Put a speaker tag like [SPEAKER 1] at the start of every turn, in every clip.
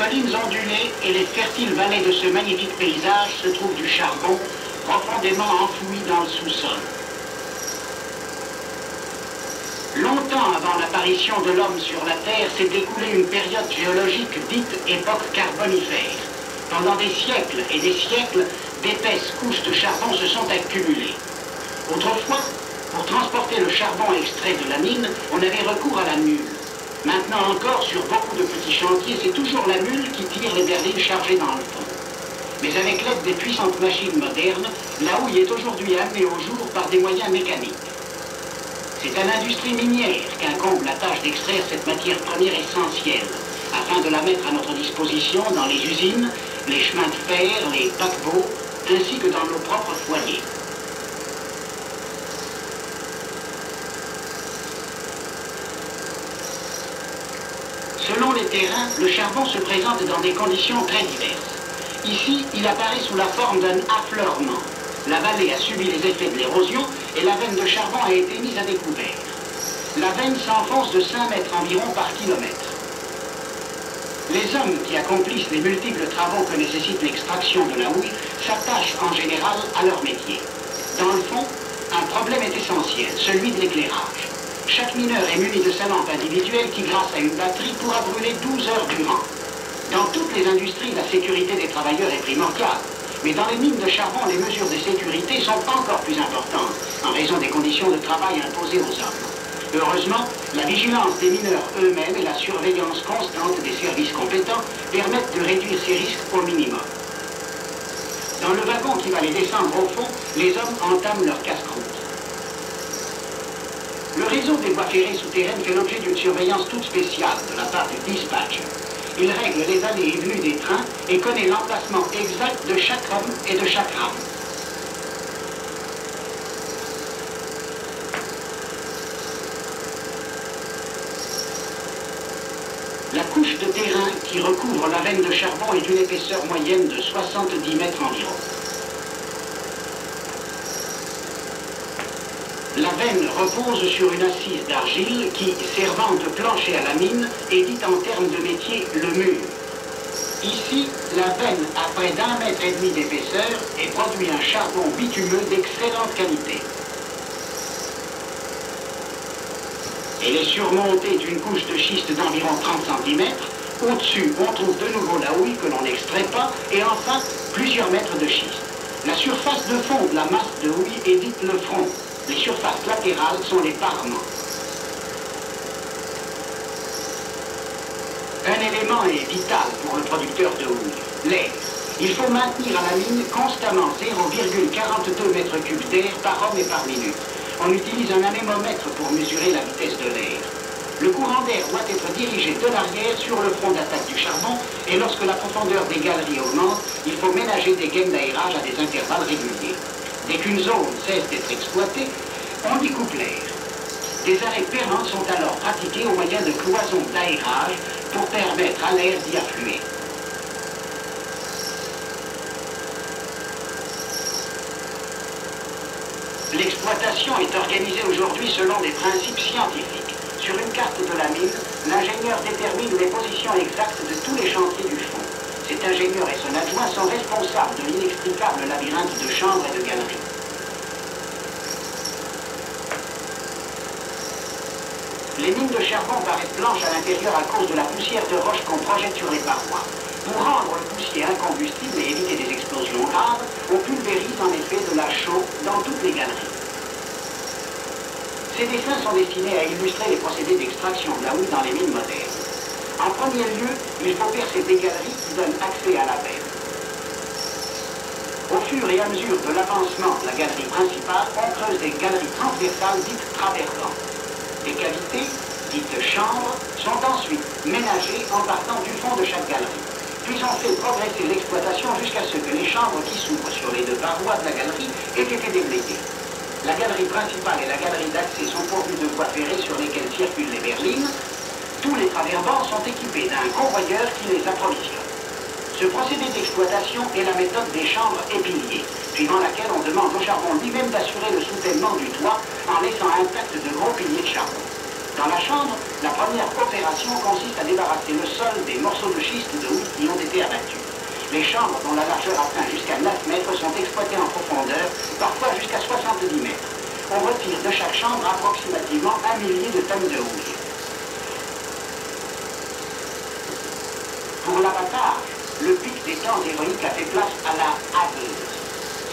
[SPEAKER 1] collines ondulées et les fertiles vallées de ce magnifique paysage se trouve du charbon profondément enfoui dans le sous-sol. Longtemps avant l'apparition de l'homme sur la Terre s'est écoulée une période géologique dite époque carbonifère. Pendant des siècles et des siècles, d'épaisses couches de charbon se sont accumulées. Autrefois, pour transporter le charbon extrait de la mine, on avait recours à la mule. Maintenant encore, sur beaucoup de petits chantiers, c'est toujours la mule qui tire les berlines chargées dans le fond. Mais avec l'aide des puissantes machines modernes, la houille est aujourd'hui amenée au jour par des moyens mécaniques. C'est à l'industrie minière qu'incombe la tâche d'extraire cette matière première essentielle, afin de la mettre à notre disposition dans les usines, les chemins de fer, les paquebots, ainsi que dans nos propres foyers. Selon les terrains, le charbon se présente dans des conditions très diverses. Ici, il apparaît sous la forme d'un affleurement. La vallée a subi les effets de l'érosion et la veine de charbon a été mise à découvert. La veine s'enfonce de 5 mètres environ par kilomètre. Les hommes qui accomplissent les multiples travaux que nécessite l'extraction de la houille s'attachent en général à leur métier. Dans le fond, un problème est essentiel, celui de l'éclairage. Chaque mineur est muni de sa lampe individuelle qui, grâce à une batterie, pourra brûler 12 heures durant. Dans toutes les industries, la sécurité des travailleurs est primordiale. Mais dans les mines de charbon, les mesures de sécurité sont encore plus importantes, en raison des conditions de travail imposées aux hommes. Heureusement, la vigilance des mineurs eux-mêmes et la surveillance constante des services compétents permettent de réduire ces risques au minimum. Dans le wagon qui va les descendre au fond, les hommes entament leur casse-croûte. Le réseau des voies ferrées souterraines fait l'objet d'une surveillance toute spéciale de la part du dispatcher. Il règle les allées et venues des trains et connaît l'emplacement exact de chaque homme et de chaque rame. La couche de terrain qui recouvre la veine de charbon est d'une épaisseur moyenne de 70 mètres environ. La veine repose sur une assise d'argile qui, servant de plancher à la mine, est dite en termes de métier le mur. Ici, la veine a près d'1,5 mètre d'épaisseur et produit un charbon bitumeux d'excellente qualité. Elle est surmontée d'une couche de schiste d'environ 30 cm. Au-dessus, on trouve de nouveau la houille que l'on n'extrait pas et enfin, plusieurs mètres de schiste. La surface de fond de la masse de houille est dite le front. Les surfaces latérales sont les parements. Un élément est vital pour le producteur de houille, l'air. Il faut maintenir à la mine constamment 0,42 m3 d'air par homme et par minute. On utilise un anémomètre pour mesurer la vitesse de l'air. Le courant d'air doit être dirigé de l'arrière sur le front d'attaque du charbon et lorsque la profondeur des galeries augmente, il faut ménager des gaines d'aérage à des intervalles réguliers. Dès qu'une zone cesse d'être exploitée, on découpe l'air. Des arrêts permanents sont alors pratiqués au moyen de cloisons d'aérage pour permettre à l'air d'y affluer. L'exploitation est organisée aujourd'hui selon des principes scientifiques. Sur une carte de la mine, l'ingénieur détermine les positions exactes de tous les chantiers du fond. Cet ingénieur et son adjoint sont responsables de l'inextricable labyrinthe de chambres et de galeries. Les mines de charbon paraissent blanches à l'intérieur à cause de la poussière de roche qu'on projette sur les parois. Pour rendre le poussier incombustible et éviter des explosions graves, on pulvérise en effet de la chaux dans toutes les galeries. Ces dessins sont destinés à illustrer les procédés d'extraction de la houille dans les mines modernes. En premier lieu, il faut percer des galeries qui donnent accès à la veine. Au fur et à mesure de l'avancement de la galerie principale, on creuse des galeries transversales dites traversantes. Les cavités, dites chambres, sont ensuite ménagées en partant du fond de chaque galerie. Puis on fait progresser l'exploitation jusqu'à ce que les chambres qui s'ouvrent sur les deux parois de la galerie aient été déblayées. La galerie principale et la galerie d'accès sont pourvues de voies ferrées sur lesquelles circulent les berlines. Tous les travers-bords sont équipés d'un convoyeur qui les approvisionne. Ce procédé d'exploitation est la méthode des chambres et piliers, suivant laquelle on demande au charbon lui-même d'assurer le soutènement du toit en laissant intact de gros piliers de charbon. Dans la chambre, la première opération consiste à débarrasser le sol des morceaux de schiste ou de houille qui ont été abattus. Les chambres dont la largeur atteint jusqu'à 9 mètres sont exploitées en profondeur, parfois jusqu'à 70 mètres. On retire de chaque chambre approximativement 1 millier de tonnes de houille. Pour l'abattage, le pic des temps héroïques a fait place à la haveuse.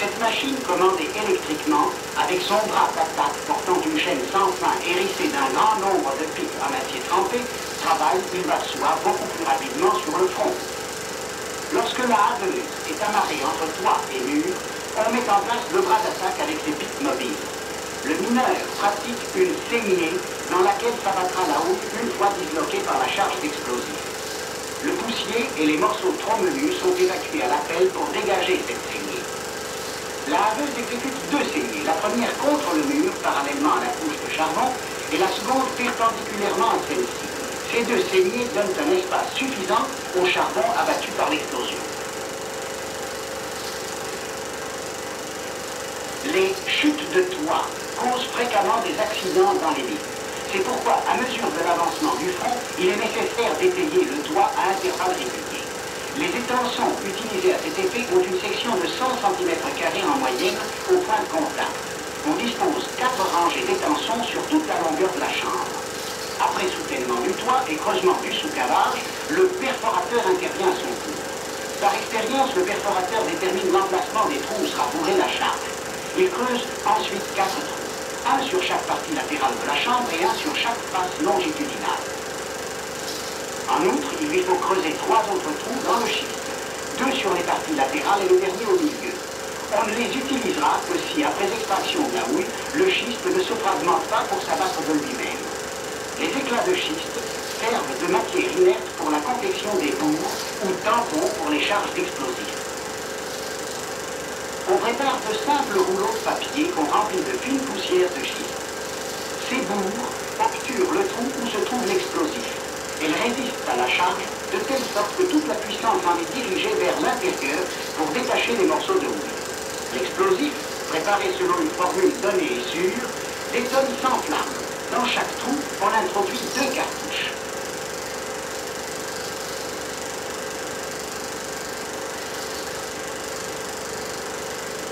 [SPEAKER 1] Cette machine commandée électriquement, avec son bras patate portant une chaîne sans fin hérissée d'un grand nombre de pics en acier trempé, travaille, il va de soi, beaucoup plus rapidement sur le front. Lorsque la haveuse est amarrée entre toit et mur, on met en place le bras d'attaque avec ses pics mobiles. Le mineur pratique une saignée dans laquelle s'abattra la houille une fois disloquée par la charge d'explosif. Le poussier et les morceaux trop menus sont évacués à la pelle pour dégager cette saignée. La haveuse exécute deux saignées, la première contre le mur, parallèlement à la couche de charbon, et la seconde perpendiculairement à celle-ci. Ces deux saignées donnent un espace suffisant au charbon abattu par l'explosion. Les chutes de toit causent fréquemment des accidents dans les mines. C'est pourquoi, à mesure de l'avancement du front, il est nécessaire d'étayer le toit à intervalles réguliers. Les étançons utilisés à cet effet ont une section de 100 cm² en moyenne au point de contact. On dispose 4 rangées d'étançons sur toute la longueur de la chambre. Après soutènement du toit et creusement du sous-cavage, le perforateur intervient à son tour. Par expérience, le perforateur détermine l'emplacement des trous où sera bourrée la charge. Il creuse ensuite 4 trous, un sur chaque partie latérale de la chambre et un sur chaque face longitudinale. En outre, il lui faut creuser 3 autres trous dans le schiste, 2 sur les parties latérales et le dernier au milieu. On ne les utilisera que si, après extraction de la houille, le schiste ne se fragmente pas pour s'abattre de lui-même. Les éclats de schiste servent de matière inerte pour la confection des bourres ou tampons pour les charges d'explosifs. On prépare de simples rouleaux de papier qu'on remplit de fines poussières de schiste. Ces bourres obturent le trou où se trouve l'explosif. Elles résistent à la charge de telle sorte que toute la puissance en est dirigée vers l'intérieur pour détacher les morceaux de houille. L'explosif, préparé selon une formule donnée et sûre, détonne sans flamme. Dans chaque trou, on introduit 2 cartouches.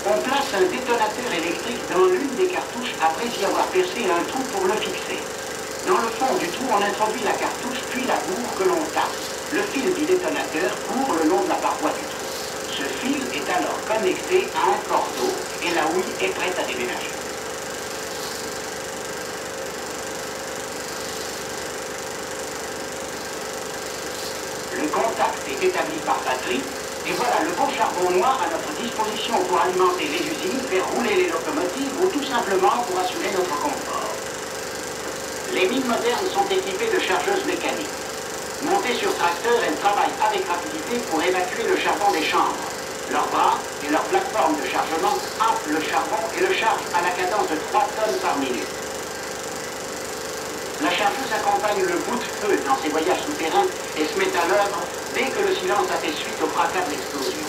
[SPEAKER 1] On place un détonateur électrique dans l'une des cartouches après y avoir percé un trou pour le fixer. Dans le fond du trou, on introduit la cartouche puis la bourre que l'on tape. Le fil du détonateur court le long de la paroi du trou. Ce fil est alors connecté à un cordeau et la houille est prête à déménager. Le contact est établi par batterie et voilà le beau charbon noir à notre disposition pour alimenter les usines, faire rouler les locomotives ou tout simplement pour assurer notre confort. Les mines modernes sont équipées de chargeuses mécaniques. Montées sur tracteur, elles travaillent avec rapidité pour évacuer le charbon des chambres. Leurs bras et leur plateforme de chargement happent le charbon et le chargent à la cadence de 3 tonnes par minute. La chargeuse accompagne le bout de feu dans ses voyages souterrains et se met à l'œuvre dès que le silence a fait suite au fracas de l'explosion.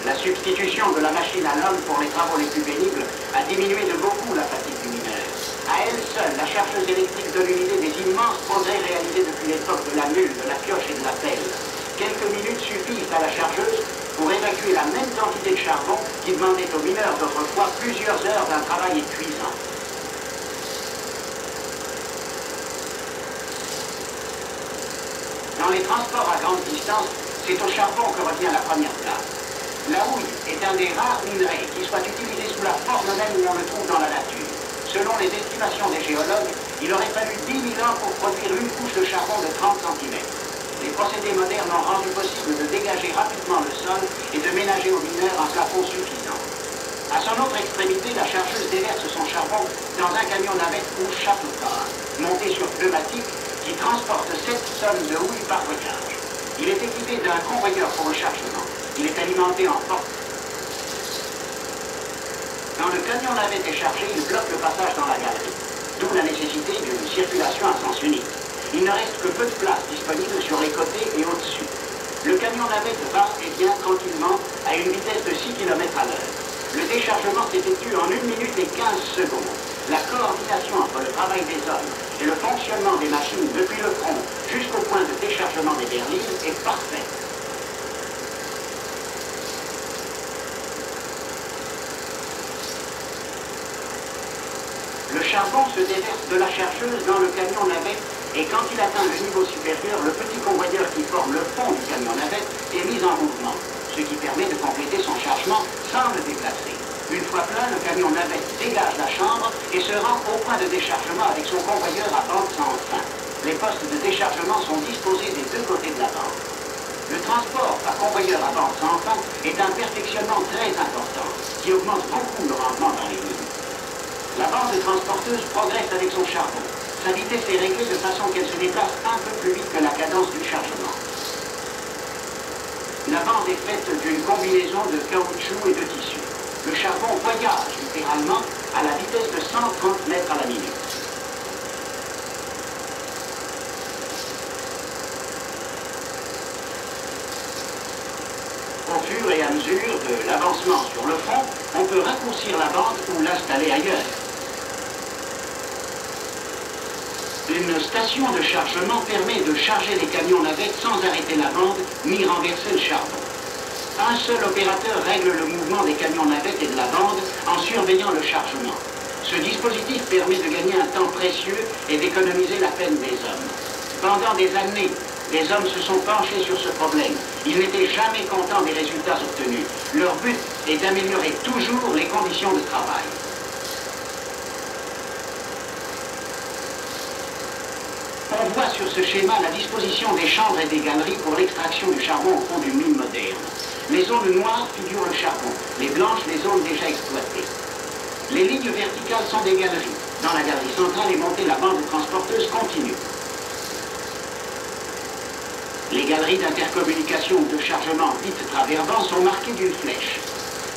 [SPEAKER 1] La substitution de la machine à l'homme pour les travaux les plus pénibles a diminué de beaucoup la fatigue du mineur. À elle seule, la chargeuse électrique donne une idée des immenses progrès réalisés depuis l'époque de la mule, de la pioche et de la pelle. Quelques minutes suffisent à la chargeuse pour évacuer la même quantité de charbon qui demandait aux mineurs d'autrefois plusieurs heures d'un travail épuisant. Dans les transports à grande distance, c'est au charbon que revient la première place. La houille est un des rares minerais qui soit utilisé sous la forme même où on le trouve dans la nature. Selon les estimations des géologues, il aurait fallu 10 000 ans pour produire une couche de charbon de 30 cm. Les procédés modernes ont rendu possible de dégager rapidement le sol et de ménager aux mineurs un plafond suffisant. À son autre extrémité, la chargeuse déverse son charbon dans un camion navette ou château-car, monté sur pneumatique, qui transporte 7 tonnes de houille par voyage. Il est équipé d'un convoyeur pour le chargement. Il est alimenté en porte. Quand le camion navette est chargé, il bloque le passage dans la galerie, d'où la nécessité d'une circulation à sens unique. Il ne reste que peu de place disponible sur les côtés et au-dessus. Le camion navette va et vient tranquillement à une vitesse de 6 km à l'heure. Le déchargement s'effectue en 1 minute et 15 secondes. La coordination entre le travail des hommes et le fonctionnement des machines depuis le front jusqu'au point de déchargement des berlines est parfaite. Le charbon se déverse de la chargeuse dans le camion navette et quand il atteint le niveau supérieur, le petit convoyeur qui forme le fond du camion navette est mis en mouvement, ce qui permet de compléter son chargement sans le déplacer. Une fois plein, le camion navette dégage la chambre et se rend au point de déchargement avec son convoyeur à bande sans fin. Les postes de déchargement sont disposés des deux côtés de la bande. Le transport par convoyeur à bande sans fin est un perfectionnement très important qui augmente beaucoup le rendement dans les mines. La bande transporteuse progresse avec son charbon. Sa vitesse est réglée de façon qu'elle se déplace un peu plus vite que la cadence du chargement. La bande est faite d'une combinaison de caoutchouc et de tissu. Le charbon voyage littéralement à la vitesse de 130 mètres à la minute. Au fur et à mesure de l'avancement sur le front, on peut raccourcir la bande ou l'installer ailleurs. Une station de chargement permet de charger les camions navettes sans arrêter la bande ni renverser le charbon. Un seul opérateur règle le mouvement des camions navettes et de la bande en surveillant le chargement. Ce dispositif permet de gagner un temps précieux et d'économiser la peine des hommes. Pendant des années, les hommes se sont penchés sur ce problème. Ils n'étaient jamais contents des résultats obtenus. Leur but est d'améliorer toujours les conditions de travail. On voit sur ce schéma la disposition des chambres et des galeries pour l'extraction du charbon au fond d'une mine moderne. Les zones noires figurent le charbon, les blanches les zones déjà exploitées. Les lignes verticales sont des galeries. Dans la galerie centrale est montée la bande transporteuse continue. Les galeries d'intercommunication ou de chargement dites travers-vent sont marquées d'une flèche.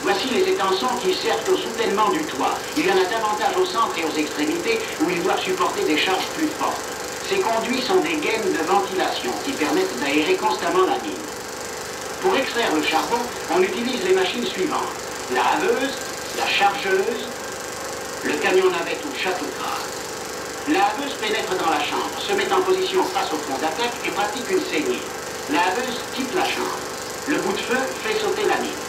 [SPEAKER 1] Voici les étançons qui servent au soutènement du toit. Il y en a davantage au centre et aux extrémités où ils doivent supporter des charges plus fortes. Ces conduits sont des gaines de ventilation qui permettent d'aérer constamment la mine. Pour extraire le charbon, on utilise les machines suivantes. La haveuse, la chargeuse, le camion navette ou château de grâce. La haveuse pénètre dans la chambre, se met en position face au front d'attaque et pratique une saignée. La haveuse quitte la chambre. Le bout de feu fait sauter la mine.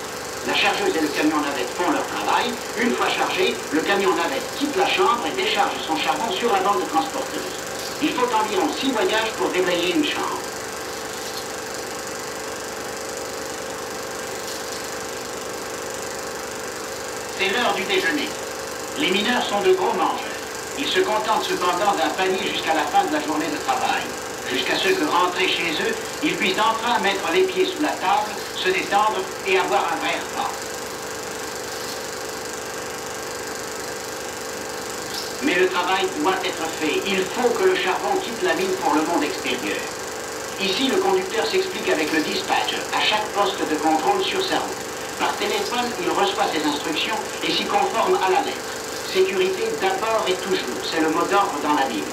[SPEAKER 1] La chargeuse et le camion navette font leur travail. Une fois chargé, le camion navette quitte la chambre et décharge son charbon sur la bande transporteuse. Il faut environ 6 voyages pour déblayer une chambre. C'est l'heure du déjeuner. Les mineurs sont de gros mangeurs. Ils se contentent cependant d'un panier jusqu'à la fin de la journée de travail. Jusqu'à ce que, rentrés chez eux, ils puissent enfin mettre les pieds sous la table, se détendre et avoir un vrai repas. Mais le travail doit être fait. Il faut que le charbon quitte la mine pour le monde extérieur. Ici, le conducteur s'explique avec le dispatcher à chaque poste de contrôle sur sa route. Par téléphone, il reçoit ses instructions et s'y conforme à la lettre. Sécurité d'abord et toujours, c'est le mot d'ordre dans la Bible.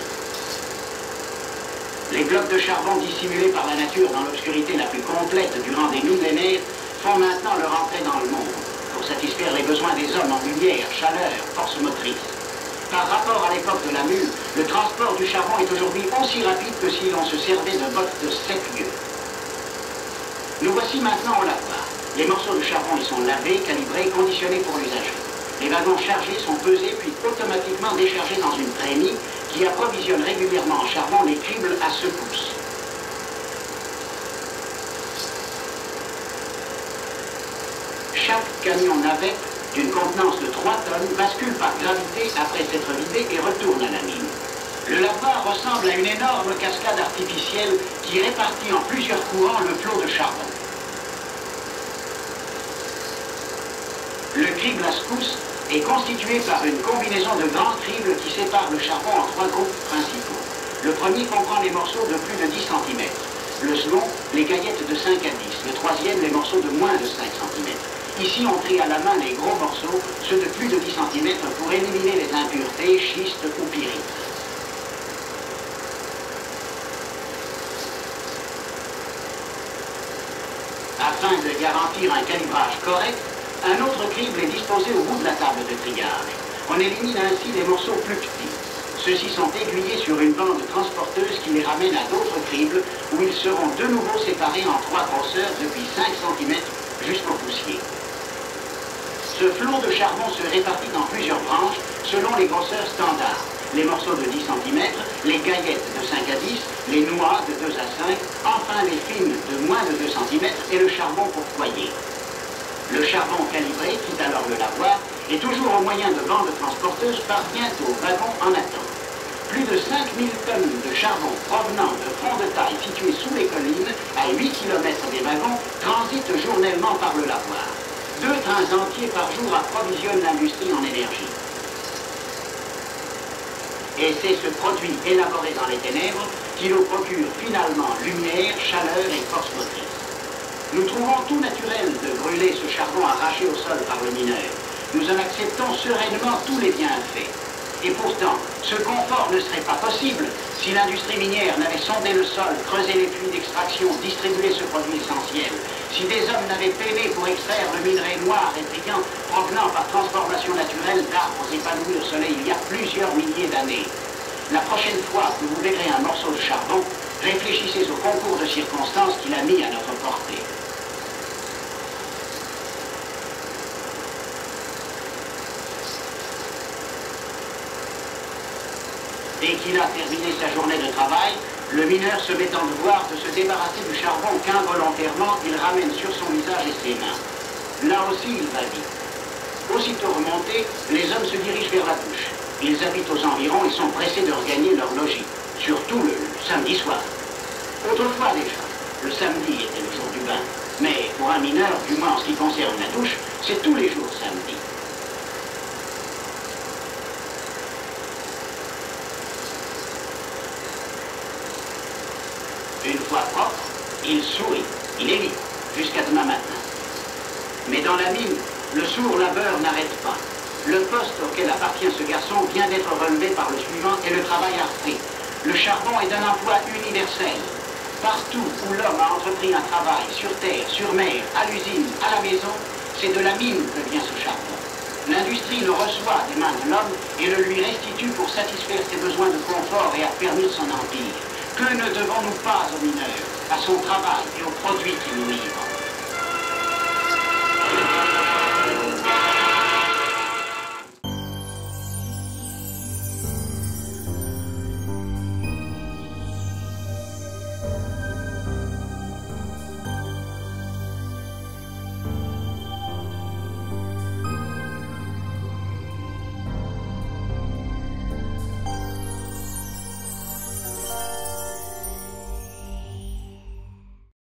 [SPEAKER 1] Les blocs de charbon dissimulés par la nature dans l'obscurité la plus complète durant des millénaires font maintenant leur entrée dans le monde pour satisfaire les besoins des hommes en lumière, chaleur, force motrice. Par rapport à l'époque de la mule, le transport du charbon est aujourd'hui aussi rapide que si l'on se servait de bottes de 7 lieues. Nous voici maintenant au lavoir. Les morceaux de charbon y sont lavés, calibrés, conditionnés pour l'usager. Les wagons chargés sont pesés puis automatiquement déchargés dans une trémie qui approvisionne régulièrement en charbon les cribles à secousses. Chaque camion navette d'une contenance de 3 tonnes bascule par gravité après s'être vidé et retourne à la mine. Le lavoir ressemble à une énorme cascade artificielle qui répartit en plusieurs courants le flot de charbon. Le crible à secousse est constitué par une combinaison de grands cribles qui séparent le charbon en 3 groupes principaux. Le premier comprend les morceaux de plus de 10 cm. Le second, les caillettes de 5 à 10. Le troisième, les morceaux de moins de 5 cm. Ici, on trie à la main les gros morceaux, ceux de plus de 10 cm, pour éliminer les impuretés, schistes ou pyrites. Afin de garantir un calibrage correct, un autre crible est disposé au bout de la table de triage. On élimine ainsi les morceaux plus petits. Ceux-ci sont aiguillés sur une bande transporteuse qui les ramène à d'autres cribles où ils seront de nouveau séparés en 3 grosseurs depuis 5 cm jusqu'au poussier. Ce flot de charbon se répartit dans plusieurs branches selon les grosseurs standards. Les morceaux de 10 cm, les gaillettes de 5 à 10, les noix de 2 à 5, enfin les fines de moins de 2 cm et le charbon pour foyer. Le charbon calibré, quitte alors le lavoir, et toujours au moyen de bandes transporteuses, parvient au wagon en attente. Plus de 5000 tonnes de charbon provenant de fronts de taille situés sous les collines, à 8 km des wagons, transitent journellement par le lavoir. 2 trains entiers par jour approvisionnent l'industrie en énergie. Et c'est ce produit élaboré dans les ténèbres qui nous procure finalement lumière, chaleur et force motrice. Nous trouvons tout naturel de brûler ce charbon arraché au sol par le mineur. Nous en acceptons sereinement tous les bienfaits. Et pourtant, ce confort ne serait pas possible si l'industrie minière n'avait sondé le sol, creusé les puits d'extraction, distribué ce produit essentiel, si des hommes n'avaient peiné pour extraire le minerai noir et brillant provenant par transformation naturelle d'arbres épanouis au soleil il y a plusieurs milliers d'années. La prochaine fois que vous verrez un morceau de charbon, réfléchissez au concours de circonstances qu'il a mis à notre portée. Dès qu'il a terminé sa journée de travail, le mineur se met en devoir de se débarrasser du charbon qu'involontairement il ramène sur son visage et ses mains. Là aussi, il va vite. Aussitôt remontés, les hommes se dirigent vers la douche. Ils habitent aux environs et sont pressés de regagner leur logis, surtout le samedi soir. Autrefois déjà, le samedi était le jour du bain. Mais pour un mineur, du moins en ce qui concerne la douche, c'est tous les jours samedi. Une fois propre, il sourit, il est libre, jusqu'à demain matin. Mais dans la mine, le sourd labeur n'arrête pas. Le poste auquel appartient ce garçon vient d'être relevé par le suivant et le travail a repris. Le charbon est d'un emploi universel. Partout où l'homme a entrepris un travail, sur terre, sur mer, à l'usine, à la maison, c'est de la mine que vient ce charbon. L'industrie le reçoit des mains de l'homme et le lui restitue pour satisfaire ses besoins de confort et affermir son empire. Que ne devons-nous pas aux mineurs, à son travail et aux produits qu'il nous livre?